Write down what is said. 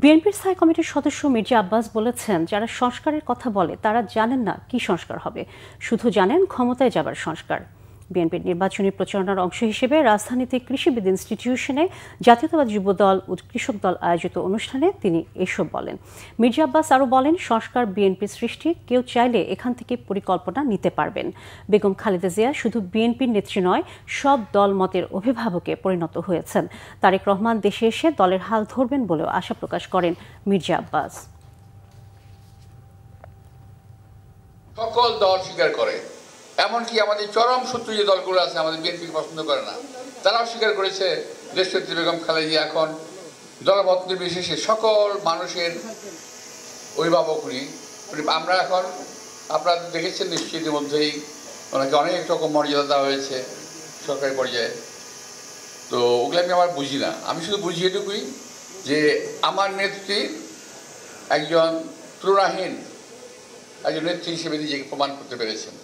বিএনপির স্থায়ী কমিটির সদস্য মির্জা আব্বাস বলেছেন, যারা সংস্কারের কথা বলে তারা জানেন না কি সংস্কার হবে, শুধু জানেন ক্ষমতায় যাবার সংস্কার। বিএনপির নির্বাচনী প্রচারণার অংশ হিসেবে রাজধানীতে কৃষিবিদ ইনস্টিটিউশনে জাতীয়তাবাদী যুবদল ও কৃষক দল আয়োজিত অনুষ্ঠানে তিনি এসব বলেন। মির্জা আব্বাস আরও বলেন, সংস্কার বিএনপির সৃষ্টি, কেউ চাইলে এখান থেকে পরিকল্পনা নিতে পারবেন। বেগম খালেদা জিয়া শুধু বিএনপির নেত্রী নয়, সব দল মতের অভিভাবকে পরিণত হয়েছেন। তারেক রহমান দেশে এসে দলের হাল ধরবেন বলেও আশা প্রকাশ করেন মির্জা আব্বাস। সকল দল স্বীকার করে, এমনকি আমাদের চরম শত্রু যে দলগুলো আছে আমাদের বিএনপিকে পছন্দ করে না, তারাও স্বীকার করেছে দেশনেত্রী বেগম খালেদা জিয়া এখন দলমত নির্বিশেষে সকল মানুষের অভিভাবক উনি। আমরা এখন আপনারা দেখেছেন নিশ্চয়ই ইতিমধ্যেই ওনাকে অনেক রকম মর্যাদা দেওয়া হয়েছে সরকারি পর্যায়ে। তো ওগুলো আমি আবার বুঝি না, আমি শুধু বুঝি এটুকুই যে আমার নেত্রী একজন তুলনাহীন একজন নেত্রী হিসেবে নিজেকে প্রমাণ করতে পেরেছেন।